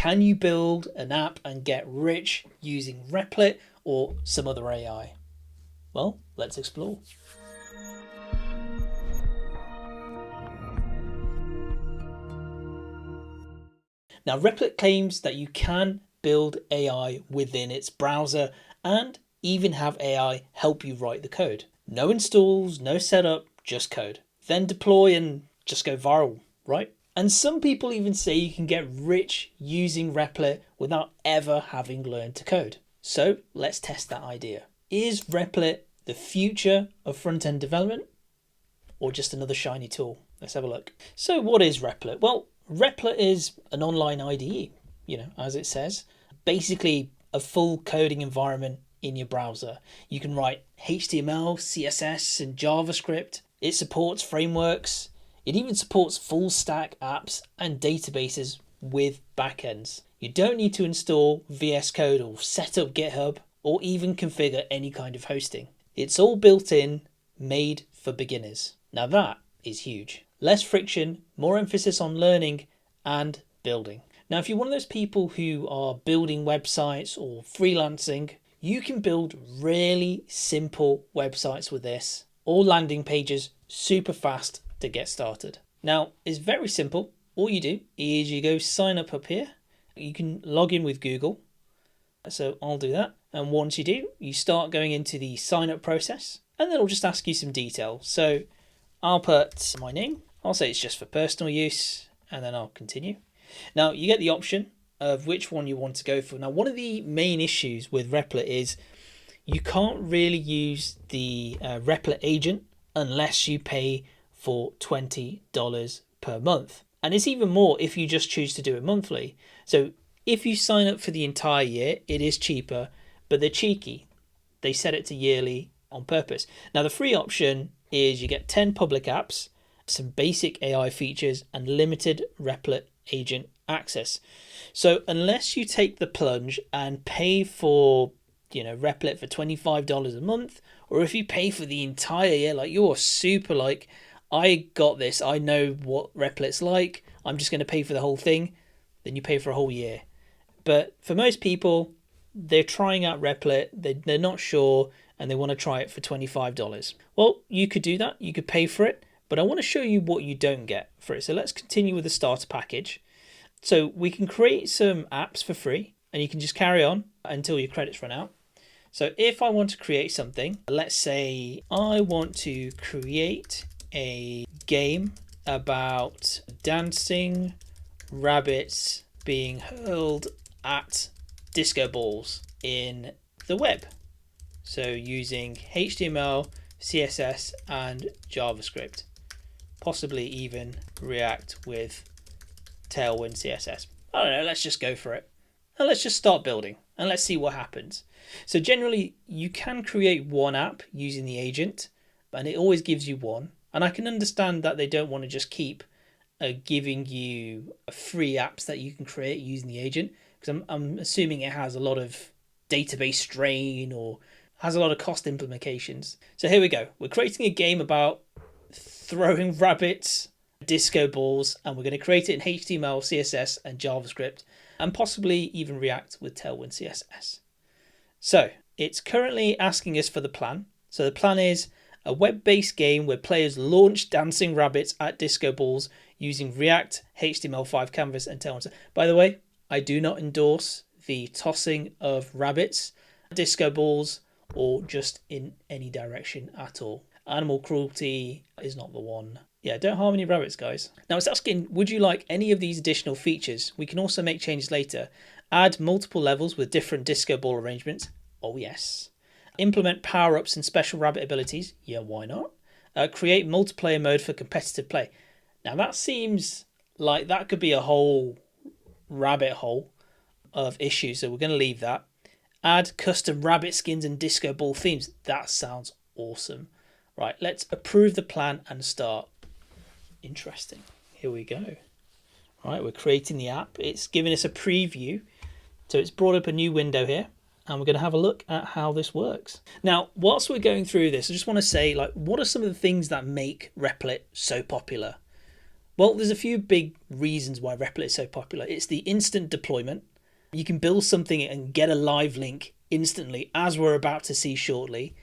Can you build an app and get rich using Replit or some other AI? Well, let's explore. Now, Replit claims that you can build AI within its browser and even have AI help you write the code. No installs, no setup, just code. Then deploy and just go viral, right? And some people even say you can get rich using Replit without ever having learned to code. So let's test that idea. Is Replit the future of front-end development or just another shiny tool? Let's have a look. So what is Replit? Well, Replit is an online IDE, as it says. Basically a full coding environment in your browser. You can write HTML, CSS, and JavaScript. It supports frameworks. It even supports full stack apps and databases with backends. You don't need to install VS Code or set up GitHub or even configure any kind of hosting. It's all built in, made for beginners. Now that is huge. Less friction, more emphasis on learning and building. Now, if you're one of those people who are building websites or freelancing, you can build really simple websites with this, or landing pages super fast to get started. Now, it's very simple. All you do is you go sign up here. You can log in with Google. So I'll do that. And once you do, you start going into the sign up process, and then it'll just ask you some details. So I'll put my name. I'll say it's just for personal use, and then I'll continue. Now you get the option of which one you want to go for. Now, one of the main issues with Replit is you can't really use the Replit agent unless you pay for $20 per month. And it's even more if you just choose to do it monthly. So if you sign up for the entire year, it is cheaper, but they're cheeky. They set it to yearly on purpose. Now, the free option is you get 10 public apps, some basic AI features, and limited Replit agent access. So unless you take the plunge and pay for Replit for $25 a month, or if you pay for the entire year, like you're super like, I got this, I know what Replit's like, I'm just going to pay for the whole thing, then you pay for a whole year. But for most people, they're trying out Replit, they're not sure, and they want to try it for $25. Well, you could do that, you could pay for it, but I want to show you what you don't get for it. So let's continue with the starter package. So we can create some apps for free, and you can just carry on until your credits run out. So if I want to create something, let's say I want to create a game about dancing rabbits being hurled at disco balls in the web. So using HTML, CSS, and JavaScript, possibly even React with Tailwind CSS. I don't know, let's just go for it. And let's just start building and let's see what happens. So generally you can create one app using the agent, and it always gives you one. And I can understand that they don't want to just keep giving you free apps that you can create using the agent, because I'm assuming it has a lot of database strain or has a lot of cost implications. So here we go. We're creating a game about throwing rabbits, disco balls, and we're going to create it in HTML, CSS, and JavaScript, and possibly even React with Tailwind CSS. So it's currently asking us for the plan. So the plan is a web-based game where players launch dancing rabbits at disco balls using React, HTML5 canvas, and Tailwind. By the way, I do not endorse the tossing of rabbits, disco balls, or just in any direction at all. Animal cruelty is not the one. Yeah, don't harm any rabbits, guys. Now it's asking, would you like any of these additional features? We can also make changes later. Add multiple levels with different disco ball arrangements. Oh yes. Implement power-ups and special rabbit abilities. Yeah, why not? Create multiplayer mode for competitive play. Now that seems like that could be a whole rabbit hole of issues, so we're going to leave that. Add custom rabbit skins and disco ball themes. That sounds awesome. Right, let's approve the plan and start. Interesting. Here we go. Right, we're creating the app. It's giving us a preview. So it's brought up a new window here, and we're going to have a look at how this works. Now, whilst we're going through this, I just want to say, like, what are some of the things that make Replit so popular? Well, there's a few big reasons why Replit is so popular. It's the instant deployment. You can build something and get a live link instantly, as we're about to see shortly.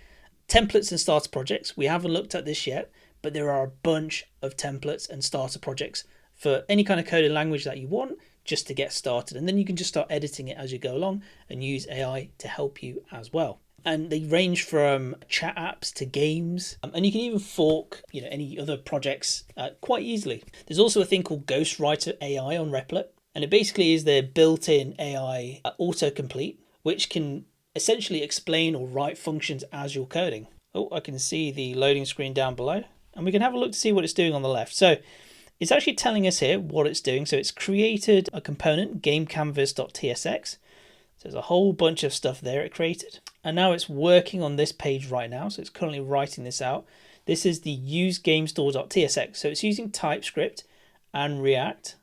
Templates and starter projects. We haven't looked at this yet, but there are a bunch of templates and starter projects for any kind of coding language that you want just to get started. And then you can just start editing it as you go along and use AI to help you as well. And they range from chat apps to games, and you can even fork any other projects quite easily. There's also a thing called Ghostwriter AI on Replit, and it basically is their built-in AI autocomplete, which can essentially explain or write functions as you're coding. Oh, I can see the loading screen down below, and we can have a look to see what it's doing on the left. So it's actually telling us here what it's doing. So it's created a component, gamecanvas.tsx. So there's a whole bunch of stuff there it created. And now it's working on this page right now. So it's currently writing this out. This is the useGameStore.tsx. So it's using TypeScript and React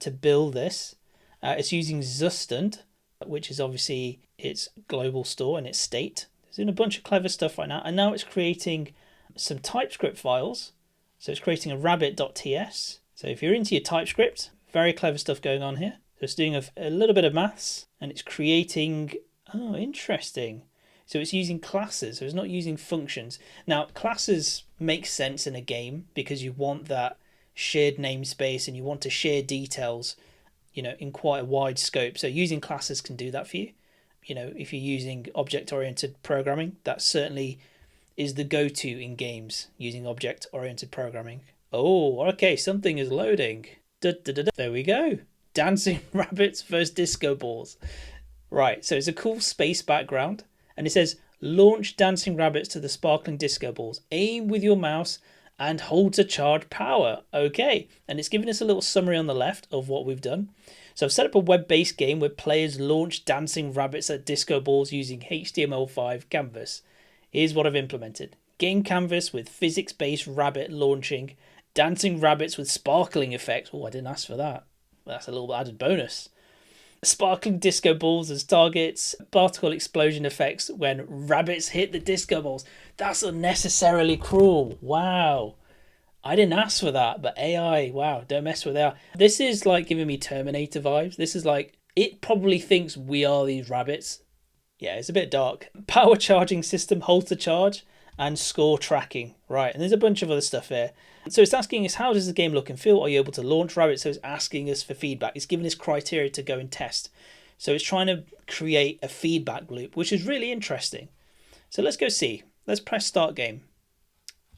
to build this. It's using Zustand, which is obviously its global store and its state. It's doing a bunch of clever stuff right now. And now it's creating some TypeScript files. So it's creating a rabbit.ts. So if you're into your TypeScript, very clever stuff going on here. So it's doing a little bit of maths, and it's creating, oh, interesting. So it's using classes, so it's not using functions. Now, classes make sense in a game because you want that shared namespace and you want to share details, in quite a wide scope. So using classes can do that for you. If you're using object-oriented programming, that certainly is the go-to in games, using object-oriented programming. Oh, okay, something is loading. There we go. Dancing rabbits versus disco balls. Right, so it's a cool space background, and it says launch dancing rabbits to the sparkling disco balls. Aim with your mouse and hold to charge power. Okay, and it's giving us a little summary on the left of what we've done. So I've set up a web-based game where players launch dancing rabbits at disco balls using HTML5 canvas. Here's what I've implemented. Game canvas with physics-based rabbit launching, dancing rabbits with sparkling effects. Oh, I didn't ask for that. That's a little added bonus. Sparkling disco balls as targets, particle explosion effects when rabbits hit the disco balls. That's unnecessarily cruel. Wow. I didn't ask for that, but AI, wow, don't mess with AI. This is like giving me Terminator vibes. This is like, it probably thinks we are these rabbits. Yeah, it's a bit dark. Power charging system, hold to charge, and score tracking. Right, and there's a bunch of other stuff here. So it's asking us, how does the game look and feel? Are you able to launch rabbits? So it's asking us for feedback. It's giving us criteria to go and test. So it's trying to create a feedback loop, which is really interesting. So let's go see. Let's press start game.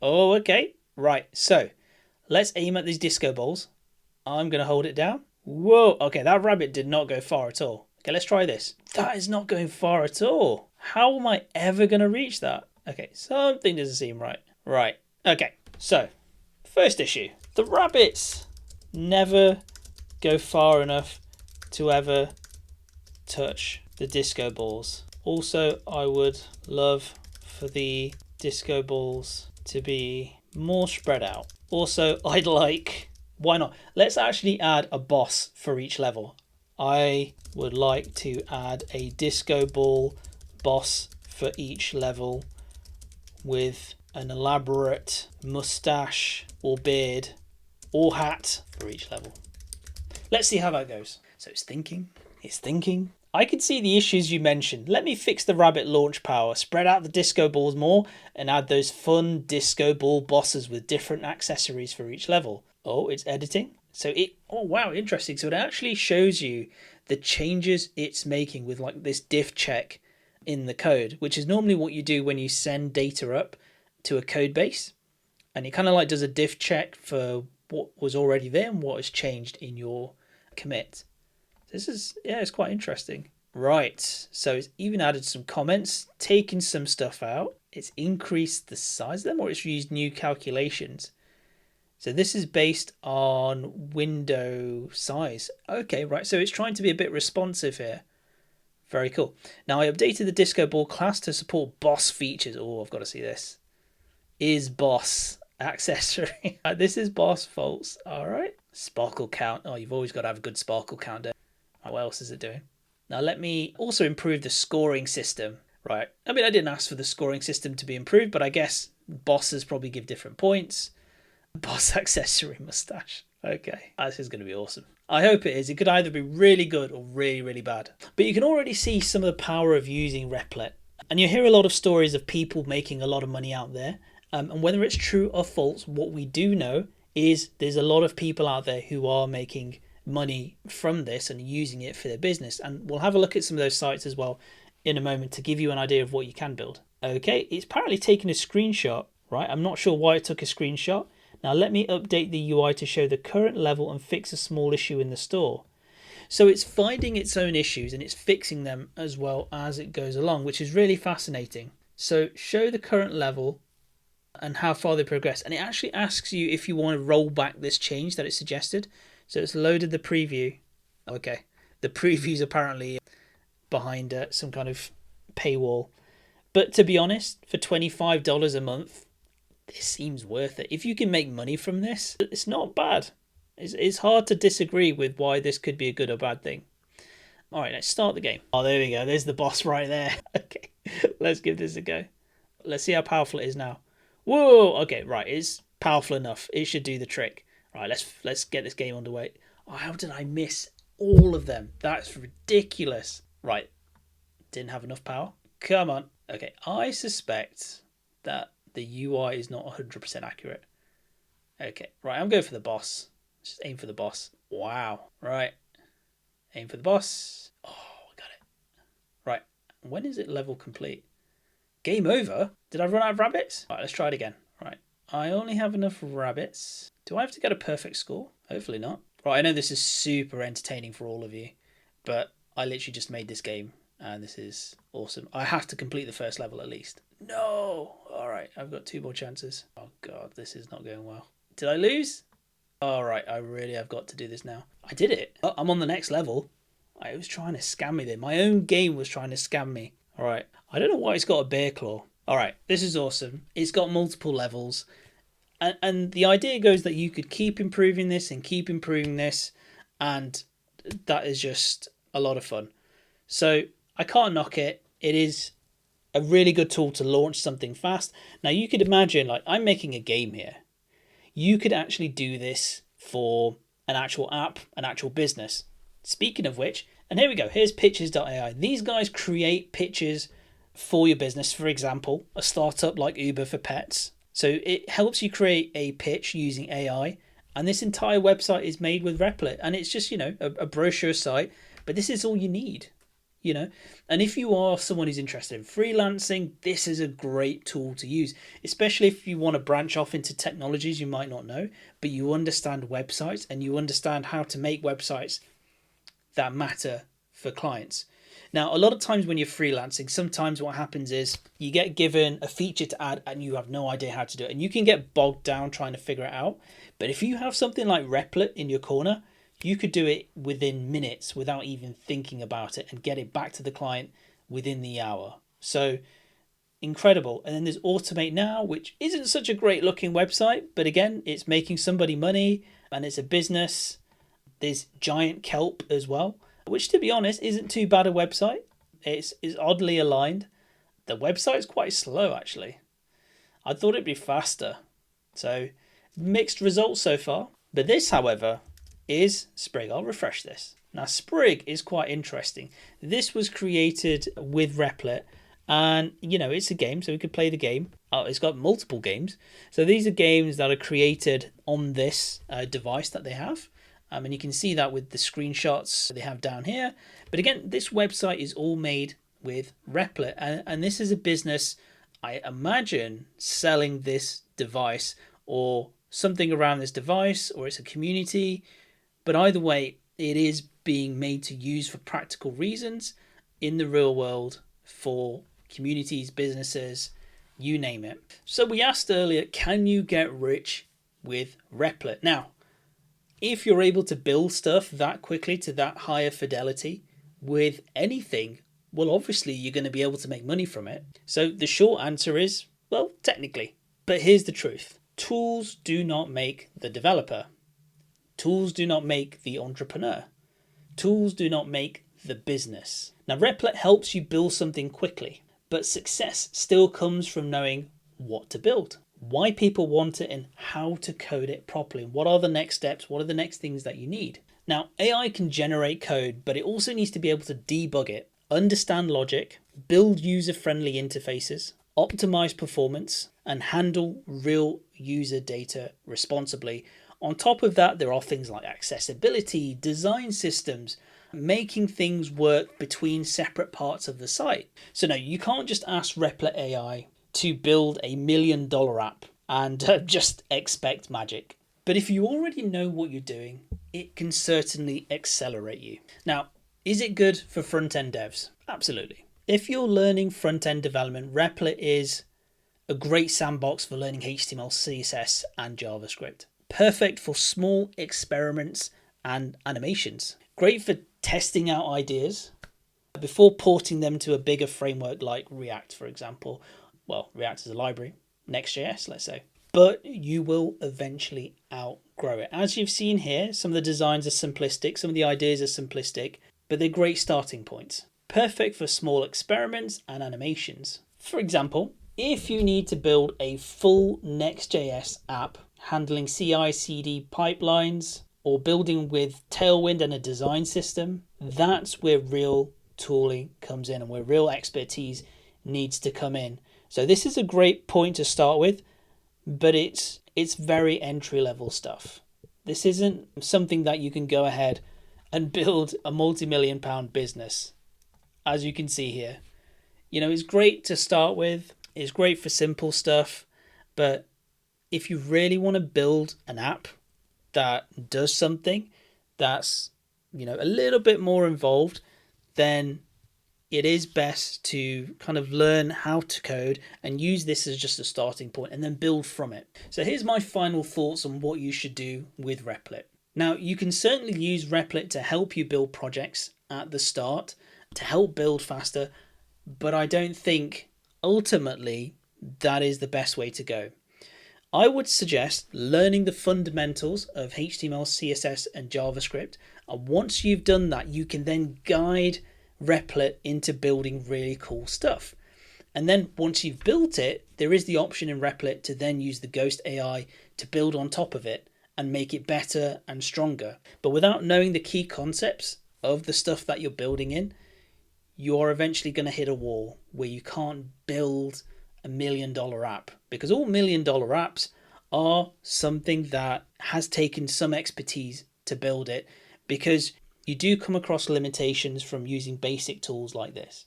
Oh, okay. Right, so let's aim at these disco balls. I'm going to hold it down. Whoa, okay, that rabbit did not go far at all. Okay, let's try this. That is not going far at all. How am I ever going to reach that? Okay, something doesn't seem right. Right, okay, so first issue. The rabbits never go far enough to ever touch the disco balls. Also, I would love for the disco balls to be more spread out. Also, I'd like, why not? Let's actually add a boss for each level. I would like to add a disco ball boss for each level with an elaborate mustache or beard or hat for each level. Let's see how that goes. So it's thinking. I can see the issues you mentioned. Let me fix the rabbit launch power, spread out the disco balls more, and add those fun disco ball bosses with different accessories for each level. Oh, it's editing. Oh wow, interesting. So it actually shows you the changes it's making with like this diff check in the code, which is normally what you do when you send data up to a code base. And it kind of like does a diff check for what was already there and what has changed in your commit. This is, yeah, it's quite interesting. Right, so it's even added some comments, taken some stuff out. It's increased the size of them, or it's used new calculations. So this is based on window size. Okay, right, so it's trying to be a bit responsive here. Very cool. Now I updated the disco ball class to support boss features. Oh, I've got to see this. Is boss accessory. This is boss false. All right. Sparkle count. Oh, you've always got to have a good sparkle counter. What else is it doing? Now let me also improve the scoring system. Right. I mean, I didn't ask for the scoring system to be improved, but I guess bosses probably give different points. Boss accessory mustache. Okay, this is going to be awesome. I hope it is. It could either be really good or really, really bad. But you can already see some of the power of using Replit. And you hear a lot of stories of people making a lot of money out there. And whether it's true or false, what we do know is there's a lot of people out there who are making money from this and using it for their business. And we'll have a look at some of those sites as well in a moment to give you an idea of what you can build. Okay, it's apparently taken a screenshot, right? I'm not sure why it took a screenshot. Now let me update the UI to show the current level and fix a small issue in the store. So it's finding its own issues and it's fixing them as well as it goes along, which is really fascinating. So show the current level and how far they progress. And it actually asks you if you want to roll back this change that it suggested. So it's loaded the preview. Okay, the preview's apparently behind some kind of paywall. But to be honest, for $25 a month, this seems worth it. If you can make money from this, it's not bad. It's hard to disagree with why this could be a good or bad thing. All right, let's start the game. Oh, there we go. There's the boss right there. Okay, let's give this a go. Let's see how powerful it is now. Whoa, okay, right, it's powerful enough. It should do the trick. Right, let's get this game underway. Oh, how did I miss all of them? That's ridiculous. Right, didn't have enough power. Come on. Okay, I suspect that the UI is not 100% accurate. Okay, right, I'm going for the boss. Just aim for the boss. Wow. Right. Aim for the boss. Oh, I got it. Right. When is it level complete? Game over? Did I run out of rabbits? Right, let's try it again. Right. I only have enough rabbits. Do I have to get a perfect score? Hopefully not. Right, I know this is super entertaining for all of you, but I literally just made this game and this is awesome. I have to complete the first level at least. No! Alright, I've got 2 more chances. Oh god, this is not going well. Did I lose? Alright, I really have got to do this now. I did it. Oh, I'm on the next level. It was trying to scam me there. My own game was trying to scam me. Alright, I don't know why it's got a bear claw. Alright, this is awesome. It's got multiple levels. And the idea goes that you could keep improving this and keep improving this. And that is just a lot of fun. So I can't knock it. It is a really good tool to launch something fast. Now you could imagine, like, I'm making a game here. You could actually do this for an actual app, an actual business. Speaking of which, and here we go, here's pitches.ai. These guys create pitches for your business. For example, a startup like Uber for pets. So it helps you create a pitch using AI. And this entire website is made with Replit. And it's just, a brochure site. But this is all you need. And if you are someone who's interested in freelancing, this is a great tool to use, especially if you want to branch off into technologies you might not know, but you understand websites and you understand how to make websites that matter for clients. Now, a lot of times when you're freelancing, sometimes what happens is you get given a feature to add and you have no idea how to do it, and you can get bogged down trying to figure it out. But if you have something like Replit in your corner, you could do it within minutes without even thinking about it and get it back to the client within the hour. So incredible. And then there's Automate Now, which isn't such a great looking website, but again, it's making somebody money and it's a business. There's Giant Kelp as well, which to be honest isn't too bad a website. It's oddly aligned. The website's quite slow actually. I thought it'd be faster. So mixed results so far. But this, however, is Sprig. I'll refresh this. Now Sprig is quite interesting. This was created with Replit and it's a game, so we could play the game. It's got multiple games. So these are games that are created on this device that they have. And you can see that with the screenshots they have down here. But again, this website is all made with Replit. And this is a business, I imagine, selling this device or something around this device, or it's a community. But either way, it is being made to use for practical reasons in the real world for communities, businesses, you name it. So we asked earlier, can you get rich with Replit? Now, if you're able to build stuff that quickly to that higher fidelity with anything, well, obviously you're going to be able to make money from it. So the short answer is, well, technically. But here's the truth. Tools do not make the developer. Tools do not make the entrepreneur. Tools do not make the business. Now, Replit helps you build something quickly, but success still comes from knowing what to build. why people want it, and how to code it properly. What are the next steps? What are the next things that you need? Now, AI can generate code, but it also needs to be able to debug it, understand logic, build user-friendly interfaces, optimize performance, and handle real user data responsibly. On top of that, there are things like accessibility, design systems, making things work between separate parts of the site. So no, you can't just ask Replit AI to build a $1 million app and just expect magic. But if you already know what you're doing, it can certainly accelerate you. Now, is it good for front-end devs? Absolutely. If you're learning front-end development, Replit is a great sandbox for learning HTML, CSS, and JavaScript. Perfect for small experiments and animations. Great for testing out ideas before porting them to a bigger framework like React, for example. Well, React is a library, Next.js, let's say. But you will eventually outgrow it. As you've seen here, some of the designs are simplistic, some of the ideas are simplistic, but they're great starting points. Perfect for small experiments and animations. For example, if you need to build a full Next.js app handling CI/CD pipelines or building with Tailwind and a design system, that's where real tooling comes in and where real expertise needs to come in. So this is a great point to start with, but it's very entry-level stuff. This isn't something that you can go ahead and build a multi-million-pound business, as you can see here. You know, it's great to start with. It's great for simple stuff, but if you really want to build an app that does something that's, you know, a little bit more involved, then it is best to kind of learn how to code and use this as just a starting point and then build from it. So here's my final thoughts on what you should do with Replit. Now, you can certainly use Replit to help you build projects at the start, to help build faster, but I don't think ultimately that is the best way to go. I would suggest learning the fundamentals of HTML, CSS, and JavaScript. And once you've done that, you can then guide Replit into building really cool stuff. And then once you've built it, there is the option in Replit to then use the Ghost AI to build on top of it and make it better and stronger. But without knowing the key concepts of the stuff that you're building in, you're eventually going to hit a wall where you can't build a $1 million app, because all $1 million apps are something that has taken some expertise to build it, because you do come across limitations from using basic tools like this.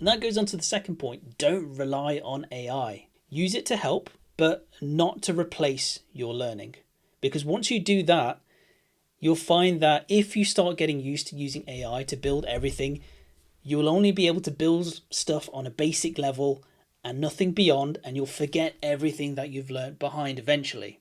And that goes on to the second point. Don't rely on AI. Use it to help, but not to replace your learning. Because once you do that, you'll find that if you start getting used to using AI to build everything, you'll only be able to build stuff on a basic level and nothing beyond, and you'll forget everything that you've learned behind eventually.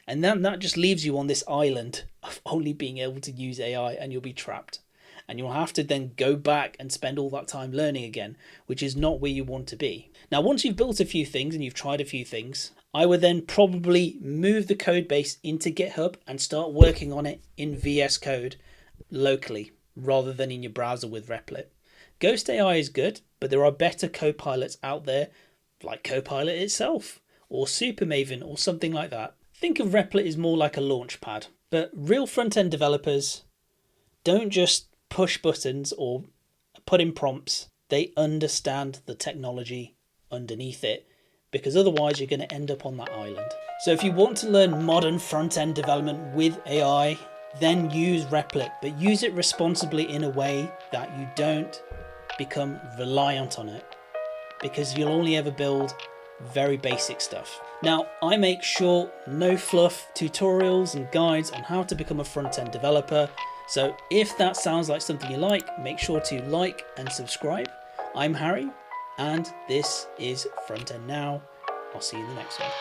And then that just leaves you on this island of only being able to use AI, and you'll be trapped. And you'll have to then go back and spend all that time learning again, which is not where you want to be. Now, once you've built a few things and you've tried a few things, I would then probably move the code base into GitHub and start working on it in VS Code locally rather than in your browser with Replit. Ghost AI is good, but there are better copilots out there, like Copilot itself, or Supermaven, or something like that. Think of Replit as more like a launch pad. But real front-end developers don't just push buttons or put in prompts. They understand the technology underneath it, because otherwise you're going to end up on that island. So if you want to learn modern front-end development with AI, then use Replit, but use it responsibly in a way that you don't become reliant on it, because you'll only ever build very basic stuff. Now, I make short, no fluff tutorials and guides on how to become a front-end developer. So if that sounds like something you like, make sure to like and subscribe. I'm Harry, and this is Frontend Now. I'll see you in the next one.